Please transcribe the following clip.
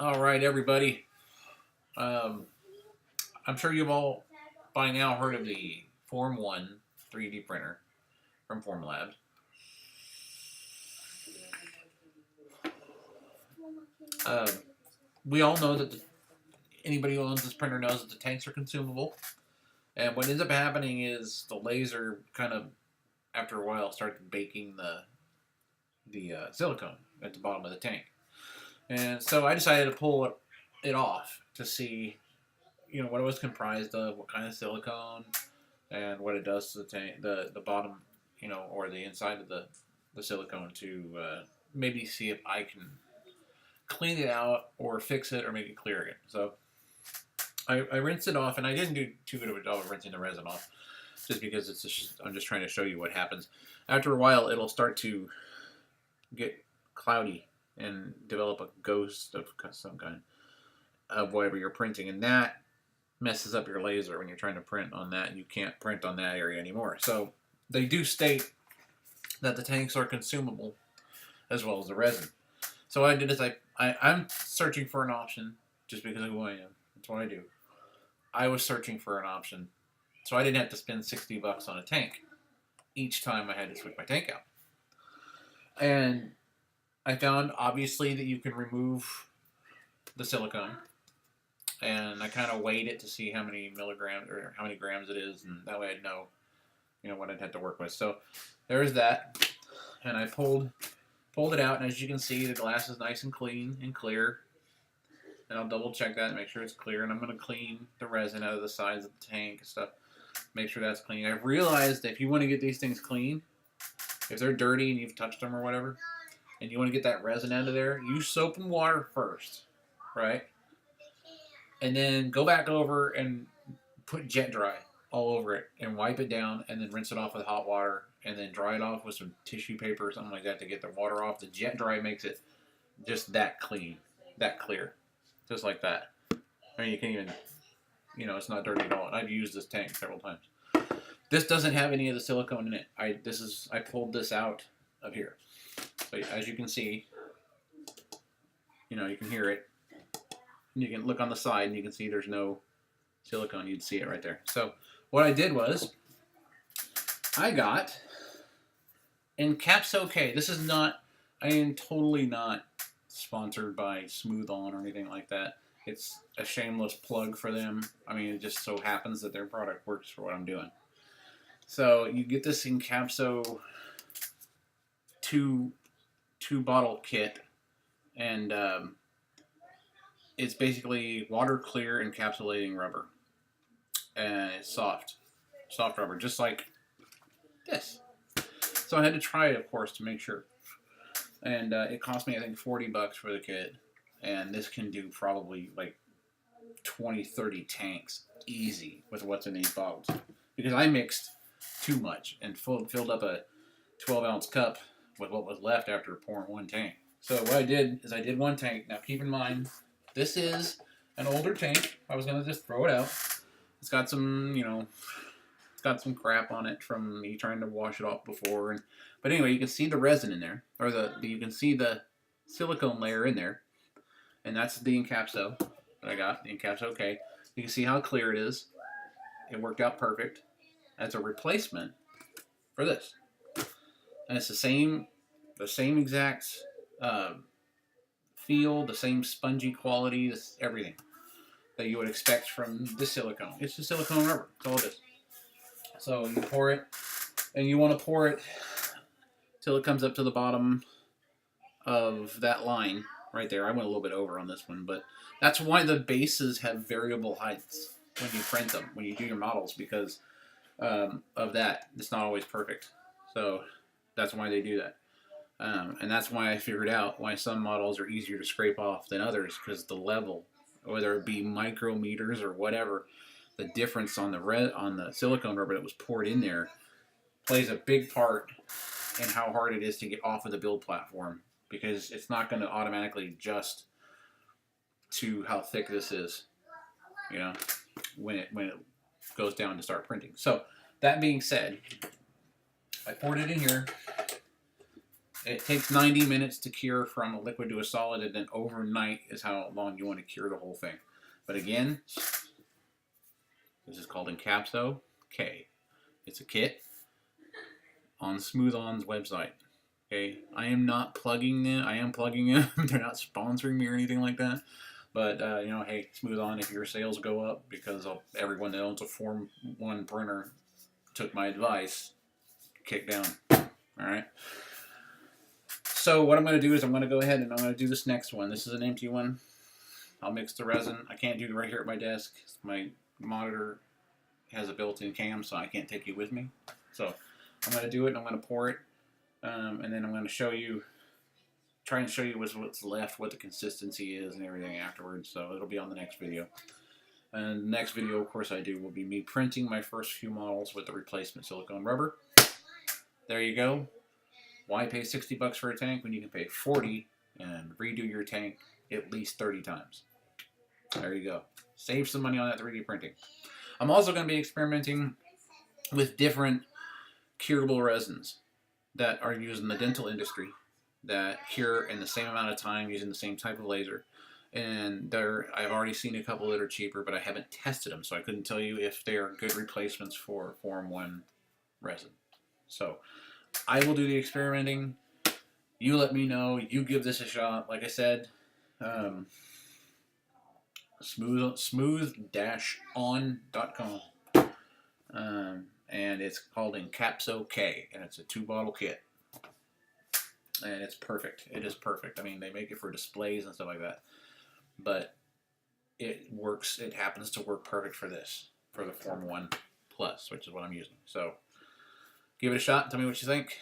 All right, everybody. Um, I'm sure you've all by now heard of the Form 1 3D printer from Formlabs. Um, we all know that anybody who owns this printer knows that the tanks are consumable. And what ends up happening is the laser kind of, after a while, starts baking the silicone at the bottom of the tank. And so I decided to pull it off to see, what it was comprised of, what kind of silicone, and what it does to the tank, the bottom, or the inside of the silicone to maybe see if I can clean it out or fix it or make it clear again. So I rinsed it off, and I didn't do too good of a job of rinsing the resin off, just because I'm just trying to show you what happens. After a while, it'll start to get cloudy and develop a ghost of some kind of whatever you're printing, and that messes up your laser when you're trying to print on that, and you can't print on that area anymore. So they do state that the tanks are consumable as well as the resin. So what I did is I'm searching for an option just because of who I am. That's what I do. I was searching for an option so I didn't have to spend $60 on a tank each time I had to switch my tank out. And I found obviously that you can remove the silicone, and I kind of weighed it to see how many milligrams or how many grams it is, and that way I'd know, what I'd have to work with. So there's that, and I pulled it out, and as you can see, the glass is nice and clean and clear. And I'll double check that and make sure it's clear. And I'm going to clean the resin out of the sides of the tank and stuff. Make sure that's clean. I've realized that if you want to get these things clean, if they're dirty and you've touched them or whatever, and you want to get that resin out of there, use soap and water first, right? And then go back over and put jet dry all over it and wipe it down, and then rinse it off with hot water, and then dry it off with some tissue paper or something like that to get the water off. The jet dry makes it just that clean, that clear. Just like that. I mean, you can't even, it's not dirty at all. And I've used this tank several times. This doesn't have any of the silicone in it. I pulled this out of here. So as you can see, you can hear it. And you can look on the side and you can see there's no silicone. You'd see it right there. So what I did was I got Encapso-K. I am totally not sponsored by Smooth On or anything like that. It's a shameless plug for them. I mean, it just so happens that their product works for what I'm doing. So you get this Encapso two bottle kit, and it's basically water clear encapsulating rubber, and it's soft rubber, just like this. So I had to try it, of course, to make sure. And it cost me, I think, $40 for the kit. And this can do probably like 20, 30 tanks easy with what's in these bottles. Because I mixed too much and filled up a 12-ounce cup with what was left after pouring one tank. So what I did is I did one tank. Now keep in mind, this is an older tank. I was going to just throw it out. It's got some, it's got some crap on it from me trying to wash it off before. But anyway, you can see the resin in there, or you can see the silicone layer in there, and that's the Encapso that I got, the Encapso-K. You can see how clear it is. It worked out perfect as a replacement for this, and it's the same exact feel, the same spongy quality, everything that you would expect from the silicone. It's just silicone rubber. That's all it is. So you pour it, and you want to pour it till it comes up to the bottom of that line right there. I went a little bit over on this one, but that's why the bases have variable heights when you print them, when you do your models, because of that. It's not always perfect. So that's why they do that. And that's why I figured out why some models are easier to scrape off than others, because the level, whether it be micrometers or whatever, the difference on the silicone rubber that was poured in there plays a big part in how hard it is to get off of the build platform, because it's not going to automatically adjust to how thick this is, when it goes down to start printing. So that being said, I poured it in here, It takes 90 minutes to cure from a liquid to a solid, and then overnight is how long you want to cure the whole thing. But again, this is called Encapso K. It's a kit on Smooth On's website. Okay, I am not plugging them. I am plugging them. They're not sponsoring me or anything like that. But you know, hey, Smooth On, if your sales go up because of everyone that owns a Form 1 printer took my advice, kick down. All right. So what I'm going to do is I'm going to go ahead and I'm going to do this next one. This is an empty one. I'll mix the resin. I can't do it right here at my desk. My monitor has a built-in cam, so I can't take you with me. So I'm going to do it, and I'm going to pour it, and then I'm going to show you, try and show you what's left, what the consistency is, and everything afterwards. So it'll be on the next video. And the next video, of course, I do will be me printing my first few models with the replacement silicone rubber. There you go. Why pay 60 bucks for a tank when you can pay 40 and redo your tank at least 30 times? There you go. Save some money on that 3D printing. I'm also going to be experimenting with different curable resins that are used in the dental industry that cure in the same amount of time using the same type of laser. And I've already seen a couple that are cheaper, but I haven't tested them, so I couldn't tell you if they are good replacements for Form 1 resin. So I will do the experimenting. You let me know. You give this a shot. Like I said, smooth-on.com. And it's called Encapso K, and it's a 2-bottle kit. And it's perfect. It is perfect. I mean, they make it for displays and stuff like that. But it works. It happens to work perfect for this, for the Form 1 Plus, which is what I'm using. So give it a shot and tell me what you think.